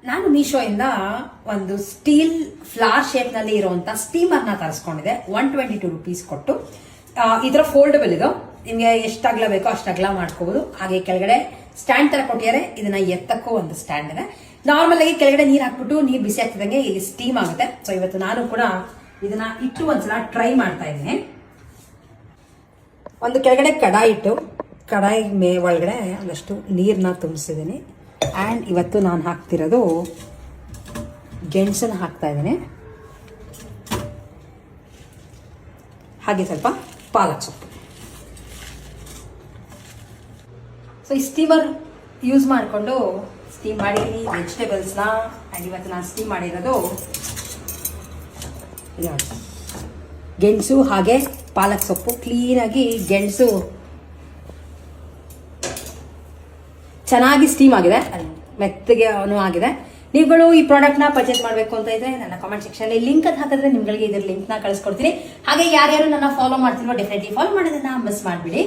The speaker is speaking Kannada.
ನಾನು ಮೀಶೋಯಿಂದ ಒಂದು ಸ್ಟೀಲ್ ಫ್ಲವರ್ ಶೇಪ್ ನಲ್ಲಿ ಇರುವಂತ ಸ್ಟೀಮರ್ ನ ತರಿಸ್ಕೊಂಡಿದೆ. 122 ರೂಪೀಸ್ ಕೊಟ್ಟು. ಇದರ ಫೋಲ್ಡಬಲ್ ಇದು, ನಿಮ್ಗೆ ಎಷ್ಟು ಅಗಲ ಬೇಕೋ ಅಷ್ಟು ಅಗಲ ಮಾಡ್ಕೋಬಹುದು. ಹಾಗೆ ಕೆಳಗಡೆ ಸ್ಟ್ಯಾಂಡ್ ತರ ಕೊಟ್ಟಿದ್ದಾರೆ, ಇದನ್ನ ಎತ್ತಕ್ಕೂ ಒಂದು ಸ್ಟ್ಯಾಂಡ್ ಇದೆ. ನಾರ್ಮಲ್ ಆಗಿ ಕೆಳಗಡೆ ನೀರ್ ಹಾಕ್ಬಿಟ್ಟು ನೀರ್ ಬಿಸಿ ಆಗ್ತಿದಂಗೆ ಇಲ್ಲಿ ಸ್ಟೀಮ್ ಆಗುತ್ತೆ. ಸೊ ಇವತ್ತು ನಾನು ಕೂಡ ಇದನ್ನ ಇಟ್ಟು ಒಂದ್ಸಲ ಟ್ರೈ ಮಾಡ್ತಾ ಇದ್ದೀನಿ. ಒಂದು ಕೆಳಗಡೆ ಕಡಾಯಿ ಇಟ್ಟು ಕಡಾಯಿ ಒಳಗಡೆ ಒಂದಷ್ಟು ನೀರನ್ನ ತುಂಬಿಸಿದ್ದೀನಿ. ಆ್ಯಂಡ್ ಇವತ್ತು ನಾನು ಹಾಕ್ತಿರೋದು ಗೆಣಸನ್ನು ಹಾಕ್ತಾ ಇದ್ದೀನಿ, ಹಾಗೆ ಸ್ವಲ್ಪ ಪಾಲಕ್ ಸೊಪ್ಪು. ಸೊ ಈ ಸ್ಟೀಮರ್ ಯೂಸ್ ಮಾಡಿಕೊಂಡು ಸ್ಟೀಮ್ ಮಾಡಿದ್ದೀನಿ ವೆಜಿಟೇಬಲ್ಸ್ನ. ಆ್ಯಂಡ್ ಇವತ್ತು ನಾನು ಸ್ಟೀಮ್ ಮಾಡಿರೋದು ಗೆಣಸು ಹಾಗೆ ಪಾಲಕ್ ಸೊಪ್ಪು. ಕ್ಲೀನಾಗಿ ಗೆಣಸು ಚೆನ್ನಾಗಿ ಸ್ಟೀಮ್ ಆಗಿದೆ, ಮೆತ್ತಗೆ ಆಗಿದೆ. ನೀವುಗಳು ಈ ಪ್ರಾಡಕ್ಟ್ ನ ಪರ್ಚೇಸ್ ಮಾಡಬೇಕು ಅಂತ ಇದ್ರೆ ನನ್ನ ಕಾಮೆಂಟ್ ಸೆಕ್ಷನ್ ಲಿಂಕ್ ಅಂತ ಹಾಕಿದ್ರೆ ನಿಮ್ಗಳಿಗೆ ಇದ್ರ ಲಿಂಕ್ ನ ಕಳಿಸ್ಕೊಡ್ತೀನಿ. ಹಾಗೆ ಯಾರ್ಯಾರು ನನ್ನ ಫಾಲೋ ಮಾಡ್ತಿಲ್ವೋ ಡೆಫಿನೆಟ್ಲಿ ಫಾಲೋ ಮಾಡೋದನ್ನ ಮಿಸ್ ಮಾಡ್ಬಿಡಿ.